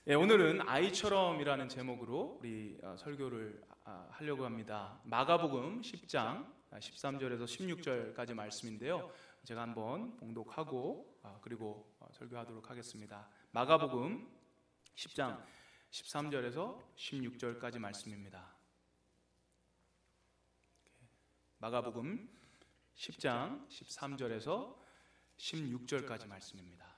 오늘은 아이처럼이라는 제목으로 우리 설교를 하려고 합니다. 마가복음 10장 13절에서 16절까지 말씀인데요. 제가 한번 봉독하고 그리고 설교하도록 하겠습니다. 마가복음 10장 13절에서 16절까지 말씀입니다. 마가복음 10장 13절에서 16절까지 말씀입니다.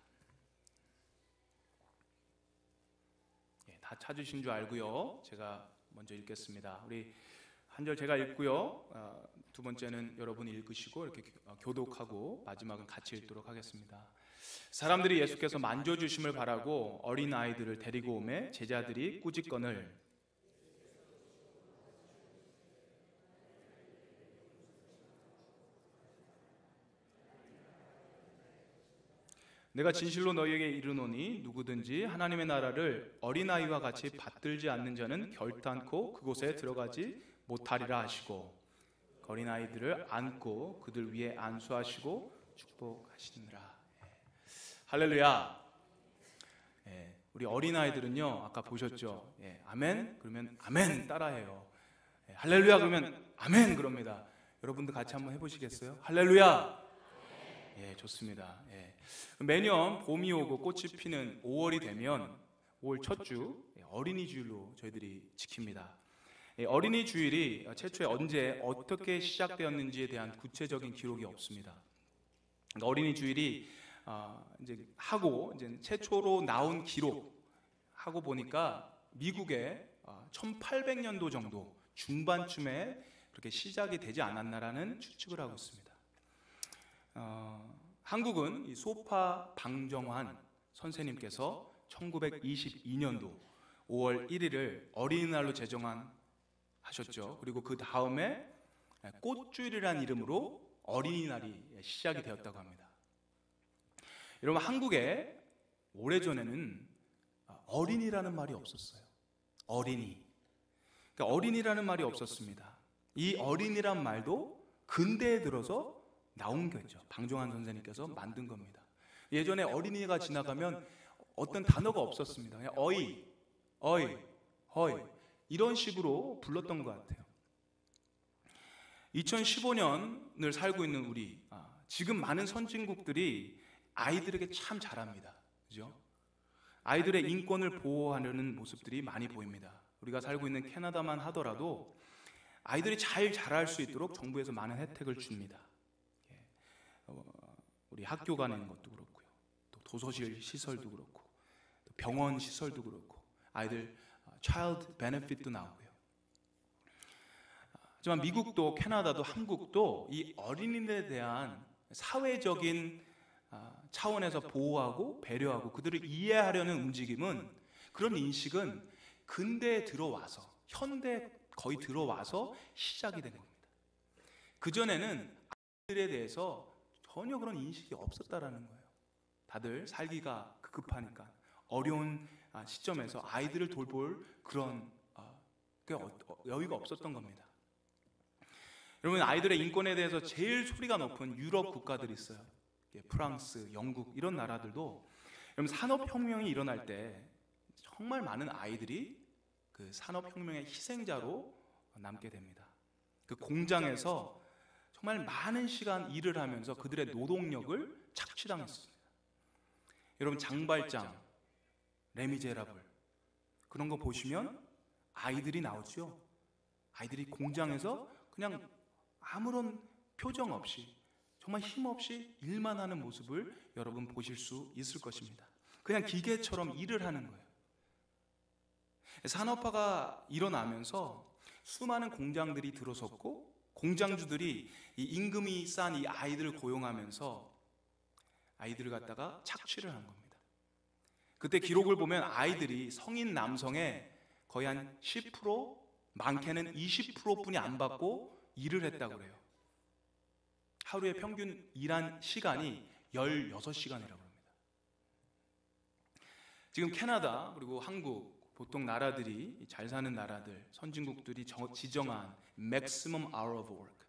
다 찾으신 줄 알고요. 제가 먼저 읽겠습니다. 우리 한 절 제가 읽고요. 두 번째는 여러분이 읽으시고 이렇게 교독하고 마지막은 같이 읽도록 하겠습니다. 사람들이 예수께서 만져주심을 바라고 어린 아이들을 데리고 오매 제자들이 꾸짖거늘 내가 진실로 너희에게 이르노니 누구든지 하나님의 나라를 어린아이와 같이 받들지 않는 자는 결단코 그곳에 들어가지 못하리라 하시고 어린아이들을 안고 그들 위에 안수하시고 축복하시느라. 할렐루야. 우리 어린아이들은요, 아까 보셨죠? 아멘 그러면 아멘 따라해요. 할렐루야 그러면 아멘 그럽니다. 여러분도 같이 한번 해보시겠어요? 할렐루야. 좋습니다. 매년 봄이 오고 꽃이 피는 5월이 되면 5월 첫 주 어린이 주일로 저희들이 지킵니다. 어린이 주일이 최초에 언제 어떻게 시작되었는지에 대한 구체적인 기록이 없습니다. 그러니까 어린이 주일이 이제 최초로 나온 기록 하고 보니까 미국에 1800년도 정도 중반쯤에 그렇게 시작이 되지 않았나라는 추측을 하고 있습니다. 한국은 이 소파 방정환 선생님께서 1922년도 5월 1일을 어린이날로 제정하셨죠. 그리고 그 다음에 꽃주일이라는 이름으로 어린이날이 시작이 되었다고 합니다. 여러분, 한국에 오래전에는 어린이라는 말이 없었어요. 어린이. 그러니까 어린이라는 말이 없었습니다. 이 어린이란 말도 근대에 들어서 나온 거죠. 방정환 선생님께서 만든 겁니다. 예전에 어린이가 지나가면 어떤 단어가 없었습니다. 그냥 어이, 허이 이런 식으로 불렀던 것 같아요. 2015년을 살고 있는 우리, 지금 많은 선진국들이 아이들에게 참 잘합니다. 그죠? 아이들의 인권을 보호하려는 모습들이 많이 보입니다. 우리가 살고 있는 캐나다만 하더라도 아이들이 잘 자랄 수 있도록 정부에서 많은 혜택을 줍니다. 우리 학교 가는 것도 그렇고요, 또 도서실 시설도 그렇고, 또 병원 시설도 그렇고, 아이들 child benefit도 나오고요. 하지만 미국도 캐나다도 한국도 이 어린이들에 대한 사회적인 차원에서 보호하고 배려하고 그들을 이해하려는 움직임은, 그런 인식은 근대에 들어와서, 현대에 거의 들어와서 시작이 된 겁니다. 그전에는 아이들에 대해서 전혀 그런 인식이 없었다라는 거예요. 다들 살기가 급하니까 어려운 시점에서 아이들을 돌볼 그런 여유가 없었던 겁니다. 여러분, 아이들의 인권에 대해서 제일 소리가 높은 유럽 국가들이 있어요. 프랑스, 영국 이런 나라들도 여러분, 산업혁명이 일어날 때 정말 많은 아이들이 그 산업혁명의 희생자로 남게 됩니다. 그 공장에서 정말 많은 시간 일을 하면서 그들의 노동력을 착취당했습니다. 여러분, 장발장, 레미제라블 그런 거 보시면 아이들이 나오죠. 아이들이 공장에서 그냥 아무런 표정 없이 정말 힘없이 일만 하는 모습을 여러분 보실 수 있을 것입니다. 그냥 기계처럼 일을 하는 거예요. 산업화가 일어나면서 수많은 공장들이 들어섰고 공장주들이 이 임금이 싼 이 아이들을 고용하면서 아이들을 갖다가 착취를 한 겁니다. 그때 기록을 보면 아이들이 성인 남성의 거의 한 10%, 많게는 20%뿐이 안 받고 일을 했다고 그래요. 하루에 평균 일한 시간이 16시간이라고 합니다. 지금 캐나다 그리고 한국, 보통 나라들이, 잘 사는 나라들, 선진국들이 지정한 maximum hour of work,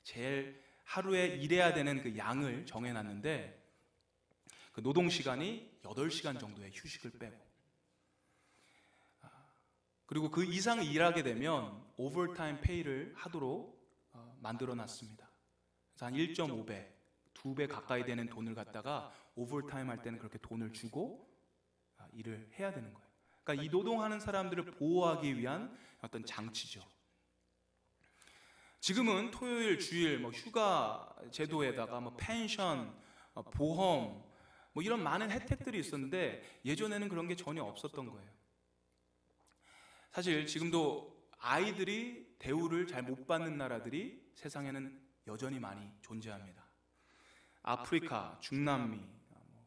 제일 하루에 일해야 되는 그 양을 정해놨는데 그 노동시간이 8시간 정도의 휴식을 빼고, 그리고 그 이상 일하게 되면 오버타임 페이를 하도록 만들어 놨습니다. 그래서 한 1.5배, 2배 가까이 되는 돈을 갖다가 오버타임 할 때는 그렇게 돈을 주고 일을 해야 되는 거예요. 그러니까 이 노동하는 사람들을 보호하기 위한 어떤 장치죠. 지금은 토요일, 주일, 휴가 제도에다가 펜션, 보험, 이런 많은 혜택들이 있었는데 예전에는 그런 게 전혀 없었던 거예요. 사실 지금도 아이들이 대우를 잘 못 받는 나라들이 세상에는 여전히 많이 존재합니다. 아프리카, 중남미,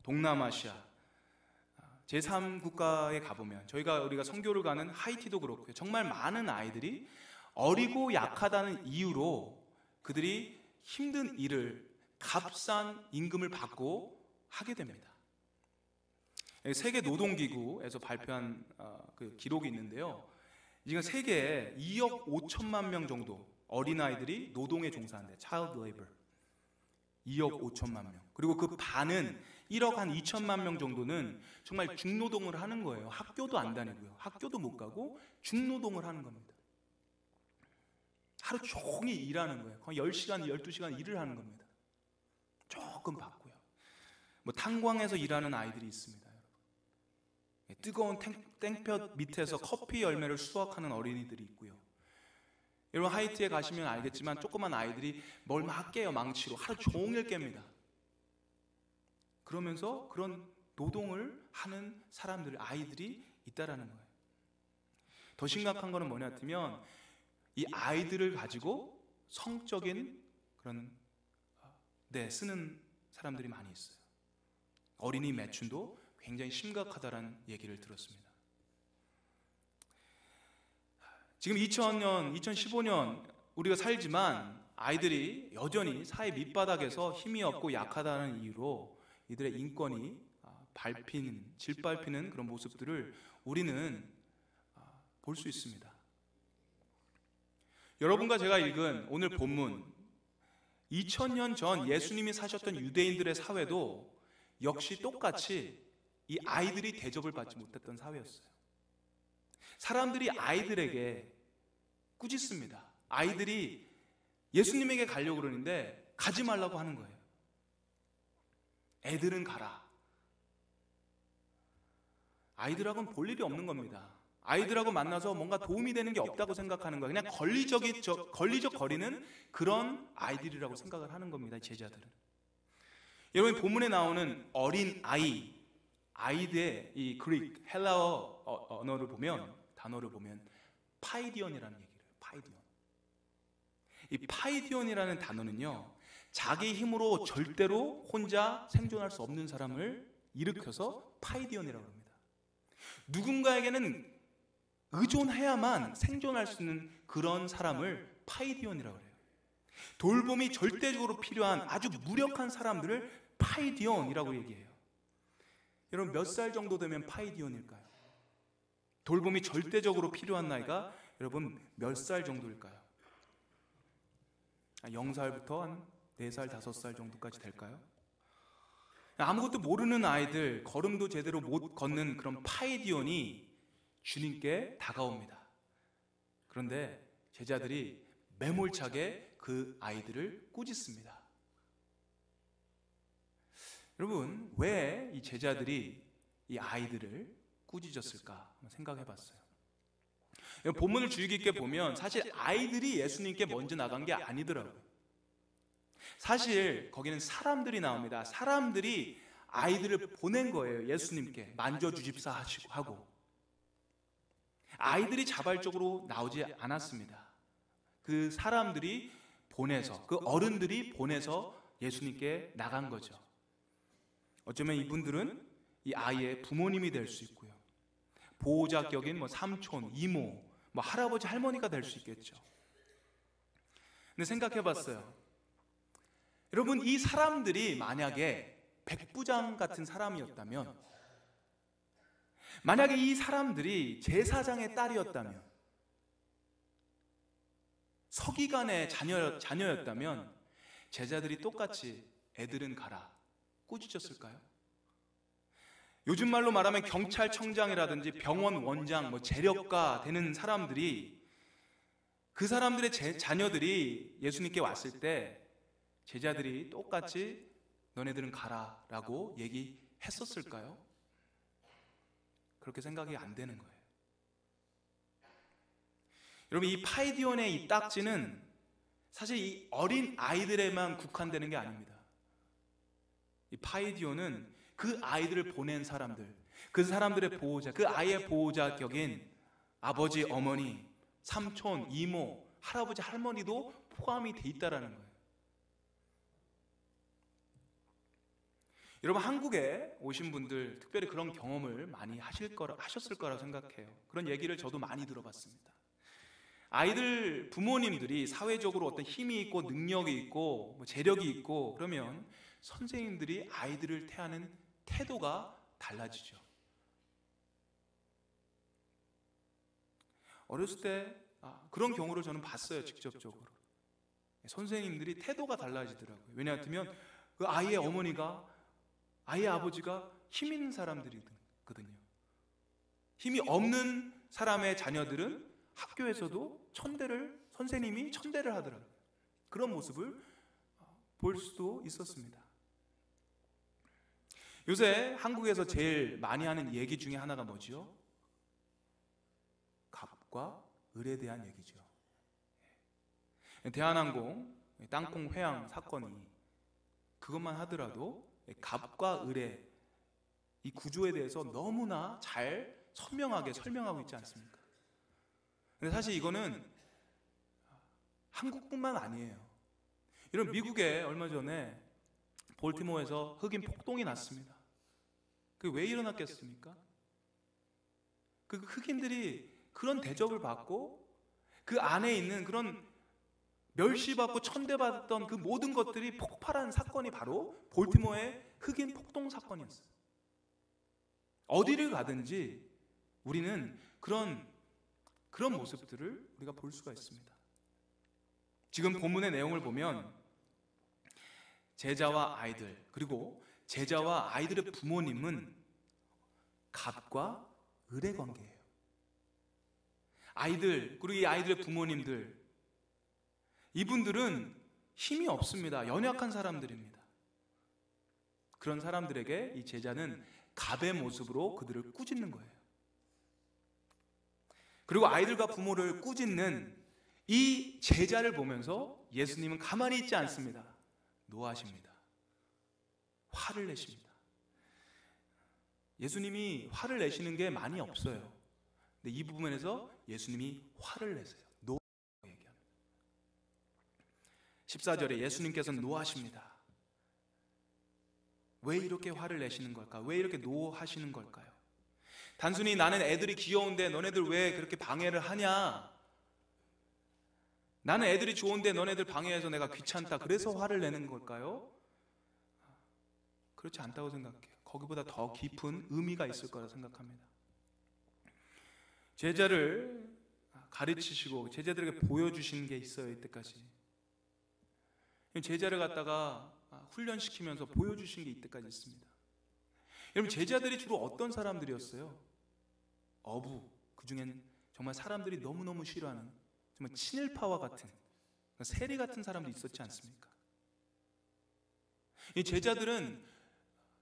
동남아시아, 제3국가에 가보면 우리가 선교를 가는 하이티도 그렇고요. 정말 많은 아이들이 어리고 약하다는 이유로 그들이 힘든 일을 값싼 임금을 받고 하게 됩니다. 세계 노동기구에서 발표한 그 기록이 있는데요. 지금 세계에 2억 5천만 명 정도 어린아이들이 노동에 종사한대. Child Labor. 2억 5천만 명. 그리고 그 반은 1억 한 2천만 명 정도는 정말 중노동을 하는 거예요. 학교도 안 다니고요. 학교도 못 가고 중노동을 하는 겁니다. 하루 종일 일하는 거예요. 거의 10시간, 12시간 일을 하는 겁니다. 조금 받고요. 탄광에서 일하는 아이들이 있습니다. 여러분. 뜨거운 땡볕 밑에서 커피 열매를 수확하는 어린이들이 있고요. 여러분 하이티에 가시면 알겠지만 조그만 아이들이 뭘 막 깨요. 망치로 하루 종일 깹니다. 그러면서 그런 노동을 하는 사람들, 아이들이 있다라는 거예요. 더 심각한 거는 뭐냐 하면 이 아이들을 가지고 성적인 그런 쓰는 사람들이 많이 있어요. 어린이 매춘도 굉장히 심각하다라는 얘기를 들었습니다. 지금 2000년, 2015년 우리가 살지만 아이들이 여전히 사회 밑바닥에서 힘이 없고 약하다는 이유로 이들의 인권이 짓밟히는 그런 모습들을 우리는 볼 수 있습니다. 여러분과 제가 읽은 오늘 본문 2000년 전 예수님이 사셨던 유대인들의 사회도 역시 똑같이 이 아이들이 대접을 받지 못했던 사회였어요. 사람들이 아이들에게 꾸짖습니다. 아이들이 예수님에게 가려고 그러는데 가지 말라고 하는 거예요. 애들은 가라. 아이들하고는 볼 일이 없는 겁니다. 아이들하고 만나서 뭔가 도움이 되는 게 없다고 생각하는 거예요. 그냥 걸리적거리는 그런 아이들이라고 생각을 하는 겁니다. 제자들은. 여러분 본문에 나오는 어린 아이들의 이 그릭 헬라어 단어를 보면 파이디온이라는 얘기를 해요. 파이디온. 이 파이디온이라는 단어는요, 자기 힘으로 절대로 혼자 생존할 수 없는 사람을 일으켜서 파이디온이라고 합니다. 누군가에게는 의존해야만 생존할 수 있는 그런 사람을 파이디온이라고 해요. 돌봄이 절대적으로 필요한 아주 무력한 사람들을 파이디온이라고 얘기해요. 여러분 몇 살 정도 되면 파이디온일까요? 돌봄이 절대적으로 필요한 나이가 여러분 몇 살 정도일까요? 0살부터 한 4살, 5살 정도까지 될까요? 아무것도 모르는 아이들, 걸음도 제대로 못 걷는 그런 파이디온이 주님께 다가옵니다. 그런데 제자들이 매몰차게 그 아이들을 꾸짖습니다. 여러분, 왜 이 제자들이 이 아이들을 꾸짖었을까 한번 생각해 봤어요. 본문을 주의 깊게 보면 사실 아이들이 예수님께 먼저 나간 게 아니더라고요. 사실 거기는 사람들이 나옵니다. 사람들이 아이들을 보낸 거예요. 예수님께 만져주십사 하고. 아이들이 자발적으로 나오지 않았습니다. 그 사람들이 보내서, 그 어른들이 보내서 예수님께 나간 거죠. 어쩌면 이분들은 이 아이의 부모님이 될 수 있고요. 보호자격인 삼촌, 이모, 할아버지, 할머니가 될 수 있겠죠. 근데 생각해 봤어요. 여러분, 이 사람들이 만약에 백부장 같은 사람이었다면, 만약에 이 사람들이 제사장의 딸이었다면, 서기관의 자녀였다면 제자들이 똑같이 애들은 가라 꾸짖었을까요? 요즘 말로 말하면 경찰청장이라든지 병원 원장, 재력가 되는 사람들이, 그 사람들의 자녀들이 예수님께 왔을 때 제자들이 똑같이 너네들은 가라 라고 얘기했었을까요? 그렇게 생각이 안 되는 거예요. 여러분, 이 파이디온의 이 딱지는 사실 이 어린 아이들에만 국한되는 게 아닙니다. 이 파이디온은 그 아이들을 보낸 사람들, 그 사람들의 보호자, 그 아이의 보호자 격인 아버지, 어머니, 삼촌, 이모, 할아버지, 할머니도 포함이 돼 있다라는 거예요. 여러분, 한국에 오신 분들 특별히 그런 경험을 많이 하셨을 거라고 생각해요. 그런 얘기를 저도 많이 들어봤습니다. 아이들 부모님들이 사회적으로 어떤 힘이 있고 능력이 있고 재력이 있고 그러면 선생님들이 아이들을 대하는 태도가 달라지죠. 어렸을 때 그런 경우를 저는 봤어요. 직접적으로 선생님들이 태도가 달라지더라고요. 왜냐하면 그 아이의 어머니가, 아이의 아버지가 힘 있는 사람들이거든요. 힘이 없는 사람의 자녀들은 학교에서도 선생님이 천대를 하더라고요. 그런 모습을 볼 수도 있었습니다. 요새 한국에서 제일 많이 하는 얘기 중에 하나가 뭐지요? 갑과 을에 대한 얘기죠. 대한항공 땅콩 회항 사건이 그것만 하더라도 갑과 을의 이 구조에 대해서 너무나 잘 선명하게 설명하고 있지 않습니까? 근데 사실 이거는 한국뿐만 아니에요. 이런 미국에 얼마 전에 볼티모어에서 흑인 폭동이 났습니다. 그게 왜 일어났겠습니까? 그 흑인들이 그런 대접을 받고 그 안에 있는 그런 멸시받고 천대받았던 그 모든 것들이 폭발한 사건이 바로 볼티모어의 흑인 폭동 사건이었어요. 어디를 가든지 우리는 그런 모습들을 우리가 볼 수가 있습니다. 지금 본문의 내용을 보면 제자와 아이들, 그리고 제자와 아이들의 부모님은 갑과 을의 관계예요. 아이들, 그리고 이 아이들의 부모님들, 이분들은 힘이 없습니다. 연약한 사람들입니다. 그런 사람들에게 이 제자는 갑의 모습으로 그들을 꾸짖는 거예요. 그리고 아이들과 부모를 꾸짖는 이 제자를 보면서 예수님은 가만히 있지 않습니다. 노하십니다. 화를 내십니다. 예수님이 화를 내시는 게 많이 없어요. 근데 이 부분에서 예수님이 화를 내세요. 노하라고 얘기합니다. 14절에 예수님께서는 노하십니다. 왜 이렇게 화를 내시는 걸까? 왜 이렇게 노하시는 걸까요? 단순히 나는 애들이 귀여운데 너네들 왜 그렇게 방해를 하냐? 나는 애들이 좋은데 너네들 방해해서 내가 귀찮다, 그래서 화를 내는 걸까요? 그렇지 않다고 생각해요. 거기보다 더 깊은 의미가 있을 거라 생각합니다. 제자를 가르치시고 제자들에게 보여주신 게 있어요. 이때까지 제자를 갖다가 훈련시키면서 보여주신 게 이때까지 있습니다. 여러분, 제자들이 주로 어떤 사람들이었어요? 어부, 그 중엔 정말 사람들이 너무너무 싫어하는 정말 친일파와 같은 세리 같은 사람도 있었지 않습니까? 이 제자들은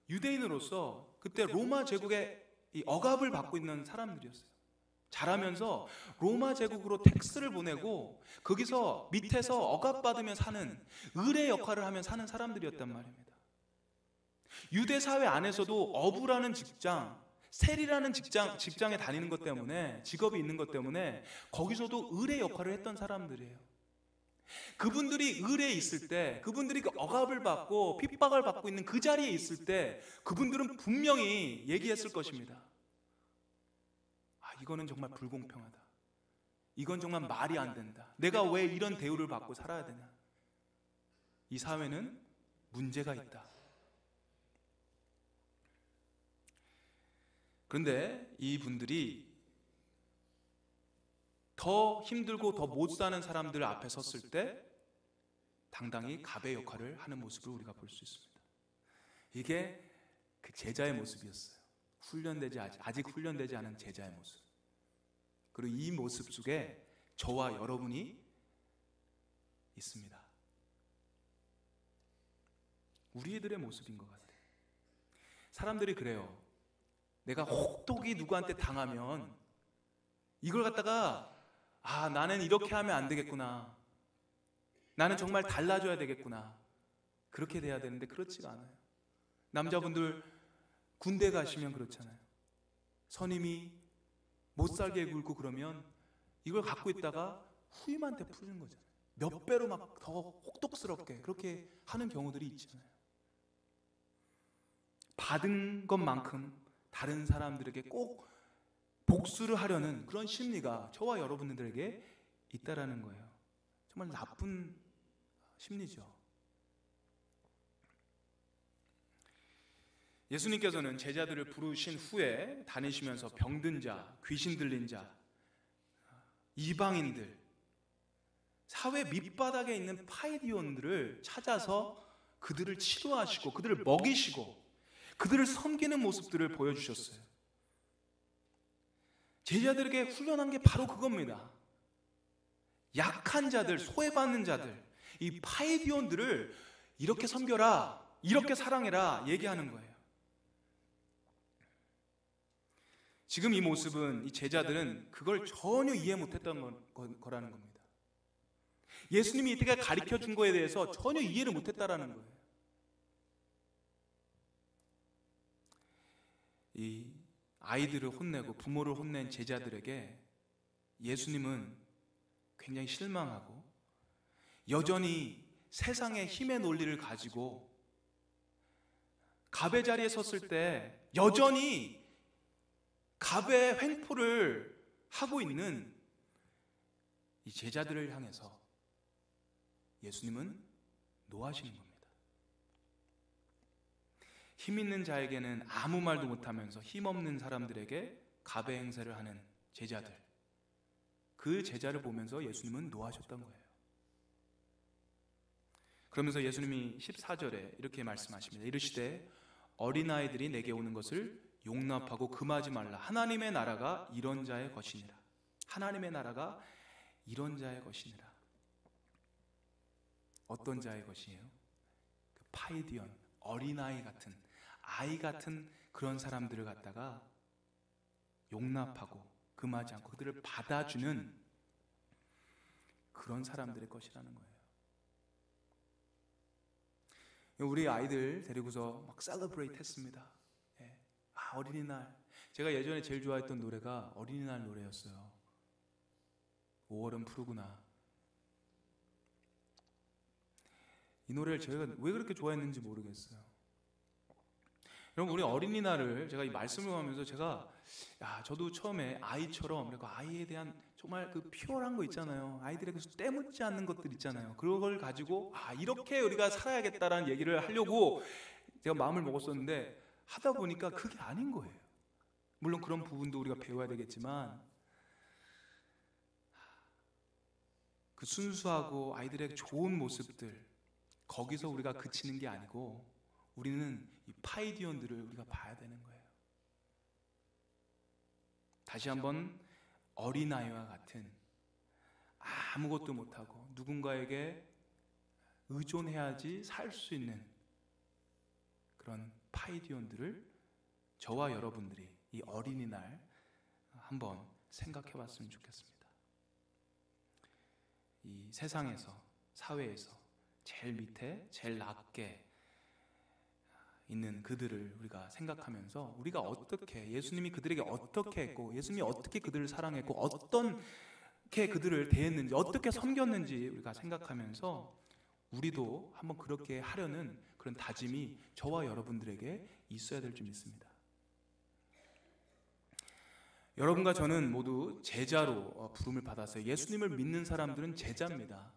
유대인으로서 그때 로마 제국의 이 억압을 받고 있는 사람들이었어요. 자라면서 로마 제국으로 텍스를 보내고 거기서 밑에서 억압받으며 사는 을의 역할을 하며 사는 사람들이었단 말입니다. 유대 사회 안에서도 어부라는 직장, 세리라는 직장에 다니는 것 때문에, 직업이 있는 것 때문에 거기서도 을의 역할을 했던 사람들이에요. 그분들이 을에 있을 때, 그분들이 그 억압을 받고 핍박을 받고 있는 그 자리에 있을 때 그분들은 분명히 얘기했을 것입니다. 이거는 정말 불공평하다. 이건 정말 말이 안 된다. 내가 왜 이런 대우를 받고 살아야 되냐? 이 사회는 문제가 있다. 그런데 이분들이 더 힘들고 더 못 사는 사람들 앞에 섰을 때 당당히 갑의 역할을 하는 모습을 우리가 볼 수 있습니다. 이게 그 제자의 모습이었어요. 아직 훈련되지 않은 제자의 모습, 그리고 이 모습 속에 저와 여러분이 있습니다. 우리들의 모습인 것 같아요. 사람들이 그래요. 내가 혹독히 누구한테 당하면 이걸 갖다가 나는 이렇게 하면 안 되겠구나, 나는 정말 달라져야 되겠구나, 그렇게 돼야 되는데 그렇지가 않아요. 남자분들 군대 가시면 그렇잖아요. 선임이 못 살게 굴고 그러면 이걸 갖고 있다가 후임한테 푸는 거잖아요. 몇 배로 막 더 혹독스럽게 그렇게 하는 경우들이 있잖아요. 받은 것만큼 다른 사람들에게 꼭 복수를 하려는 그런 심리가 저와 여러분들에게 있다라는 거예요. 정말 나쁜 심리죠. 예수님께서는 제자들을 부르신 후에 다니시면서 병든 자, 귀신 들린 자, 이방인들, 사회 밑바닥에 있는 파이디온들을 찾아서 그들을 치료하시고 그들을 먹이시고 그들을 섬기는 모습들을 보여주셨어요. 제자들에게 훈련한 게 바로 그겁니다. 약한 자들, 소외받는 자들, 이 파이디온들을 이렇게 섬겨라, 이렇게 사랑해라 얘기하는 거예요. 지금 이 모습은, 이 제자들은 그걸 전혀 이해 못했던 거라는 겁니다. 예수님이 이때가 가르쳐 준 거에 대해서 전혀 이해를 못했다라는 거예요. 이 아이들을 혼내고 부모를 혼낸 제자들에게 예수님은 굉장히 실망하고 여전히 세상의 힘의 논리를 가지고 갑의 자리에 섰을 때 여전히 갑의 횡포를 하고 있는 이 제자들을 향해서 예수님은 노하시는 겁니다. 힘 있는 자에게는 아무 말도 못하면서 힘없는 사람들에게 갑의 행세를 하는 제자들, 그 제자를 보면서 예수님은 노하셨던 거예요. 그러면서 예수님이 14절에 이렇게 말씀하십니다. 이르시되 어린아이들이 내게 오는 것을 용납하고 금하지 말라. 하나님의 나라가 이런 자의 것이니라. 하나님의 나라가 이런 자의 것이니라. 어떤 자의 것이에요? 그 파이디언, 어린아이 같은, 아이 같은 그런 사람들을 갖다가 용납하고 금하지 않고 그들을 받아주는 그런 사람들의 것이라는 거예요. 우리 아이들 데리고서 막 셀러브레이트 했습니다. 어린이날, 제가 예전에 제일 좋아했던 노래가 어린이날 노래였어요. 5월은 푸르구나. 이 노래를 제가 왜 그렇게 좋아했는지 모르겠어요. 여러분, 우리 어린이날을 제가 이 말씀을 하면서 저도 처음에 아이처럼, 그리고 아이에 대한 정말 그 퓨어한 거 있잖아요. 아이들에게 때묻지 않는 것들 있잖아요. 그걸 가지고 이렇게 우리가 살아야겠다라는 얘기를 하려고 제가 마음을 먹었었는데 하다 보니까 그게 아닌 거예요. 물론 그런 부분도 우리가 배워야 되겠지만 그 순수하고 아이들에게 좋은 모습들, 거기서 우리가 그치는 게 아니고 우리는 이 파이디온들을 우리가 봐야 되는 거예요. 다시 한번 어린아이와 같은 아무것도 못하고 누군가에게 의존해야지 살 수 있는 그런 파이디온들을 저와 여러분들이 이 어린이날 한번 생각해 봤으면 좋겠습니다. 이 세상에서, 사회에서 제일 밑에, 제일 낮게 있는 그들을 우리가 생각하면서 우리가 어떻게, 예수님이 그들에게 어떻게 했고 예수님이 어떻게 그들을 사랑했고 어떻게 그들을 대했는지, 어떻게 섬겼는지 우리가 생각하면서 우리도 한번 그렇게 하려는 그런 다짐이 저와 여러분들에게 있어야 될 줄 믿습니다. 여러분과 저는 모두 제자로 부름을 받았어요. 예수님을 믿는 사람들은 제자입니다.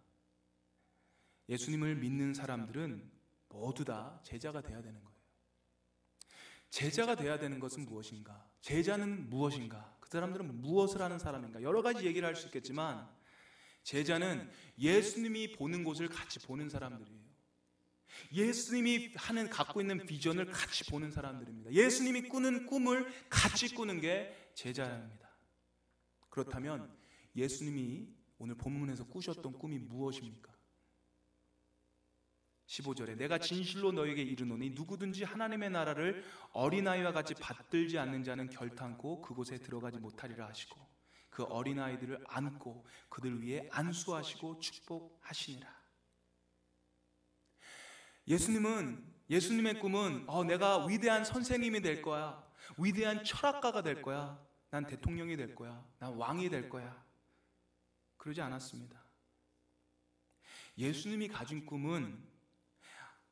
예수님을 믿는 사람들은 모두 다 제자가 되어야 되는 거예요. 제자가 되어야 되는 것은 무엇인가? 제자는 무엇인가? 그 사람들은 무엇을 하는 사람인가? 여러 가지 얘기를 할 수 있겠지만 제자는 예수님이 보는 곳을 같이 보는 사람들이에요. 예수님이 갖고 있는 비전을 같이 보는 사람들입니다. 예수님이 꾸는 꿈을 같이 꾸는 게 제자입니다. 그렇다면 예수님이 오늘 본문에서 꾸셨던 꿈이 무엇입니까? 15절에 내가 진실로 너에게 이르노니 누구든지 하나님의 나라를 어린아이와 같이 받들지 않는 자는 결탄코 그곳에 들어가지 못하리라 하시고 그 어린아이들을 안고 그들 위에 안수하시고 축복하시니라. 예수님의 꿈은 내가 위대한 선생님이 될 거야, 위대한 철학가가 될 거야, 난 대통령이 될 거야, 난 왕이 될 거야, 그러지 않았습니다. 예수님이 가진 꿈은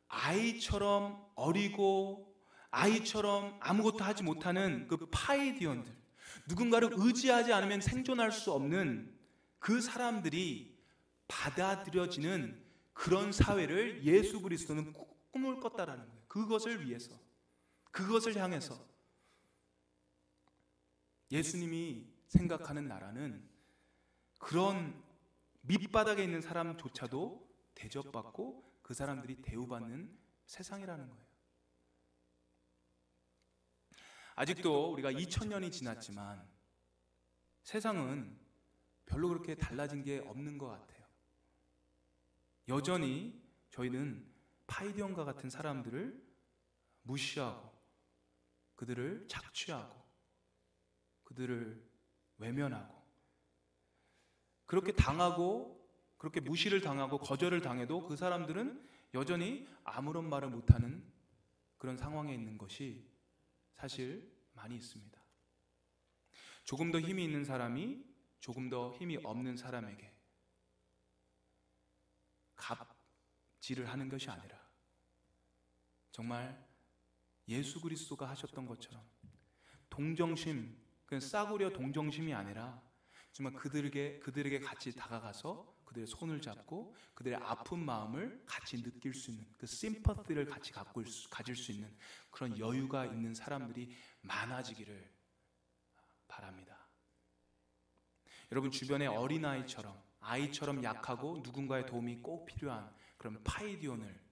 아이처럼 어리고 아이처럼 아무것도 하지 못하는 그 파이디언들, 누군가를 의지하지 않으면 생존할 수 없는 그 사람들이 받아들여지는 그런 사회를 예수 그리스도는 꿈을 꿨다라는 거예요. 그것을 위해서, 그것을 향해서 예수님이 생각하는 나라는 그런 밑바닥에 있는 사람조차도 대접받고 그 사람들이 대우받는 세상이라는 거예요. 아직도 우리가 2000년이 지났지만 세상은 별로 그렇게 달라진 게 없는 것 같아요. 여전히 저희는 파이디언과 같은 사람들을 무시하고 그들을 착취하고 그들을 외면하고 그렇게 당하고 그렇게 무시를 당하고 거절을 당해도 그 사람들은 여전히 아무런 말을 못하는 그런 상황에 있는 것이 사실 많이 있습니다. 조금 더 힘이 있는 사람이 조금 더 힘이 없는 사람에게 갑질을 하는 것이 아니라 정말 예수 그리스도가 하셨던 것처럼 동정심, 그냥 싸구려 동정심이 아니라 정말 그들에게 같이 다가가서 그들의 손을 잡고 그들의 아픈 마음을 같이 느낄 수 있는 그 심퍼티를 같이 가질 수 있는 그런 여유가 있는 사람들이 많아지기를 바랍니다. 여러분 주변에 아이처럼 약하고 누군가의 도움이 꼭 필요한 그런 파이디온을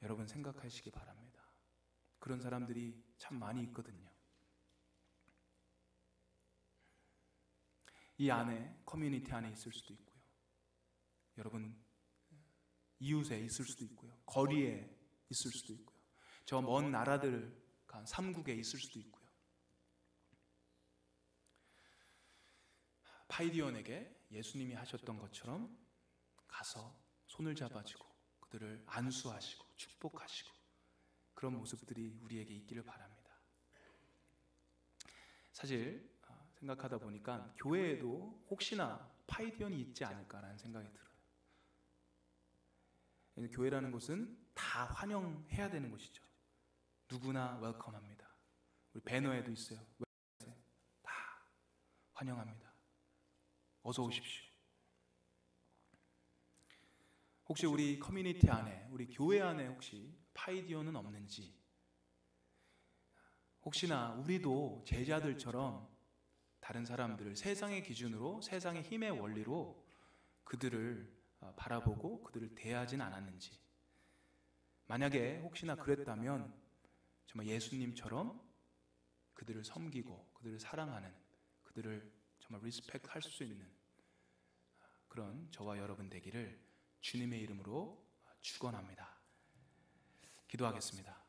여러분 생각하시기 바랍니다. 그런 사람들이 참 많이 있거든요. 이 안에 커뮤니티 안에 있을 수도 있고요. 여러분 이웃에 있을 수도 있고요. 거리에 있을 수도 있고요. 저 먼 나라들 삼국에 있을 수도 있고요. 파이디언에게 예수님이 하셨던 것처럼 가서 손을 잡아주고 그들을 안수하시고 축복하시고 그런 모습들이 우리에게 있기를 바랍니다. 사실 생각하다 보니까 교회에도 혹시나 파이디언이 있지 않을까라는 생각이 들어요. 교회라는 곳은 다 환영해야 되는 곳이죠. 누구나 웰컴합니다. 우리 배너에도 있어요. 다 환영합니다. 어서 오십시오. 혹시 우리 커뮤니티 안에, 우리 교회 안에 혹시 파이디언은 없는지, 혹시나 우리도 제자들처럼 다른 사람들을 세상의 기준으로, 세상의 힘의 원리로 그들을 바라보고 그들을 대하진 않았는지, 만약에 혹시나 그랬다면 정말 예수님처럼 그들을 섬기고 그들을 사랑하는, 그들을 정말 리스펙트 할 수 있는 그런 저와 여러분 되기를 주님의 이름으로 축원합니다. 기도하겠습니다.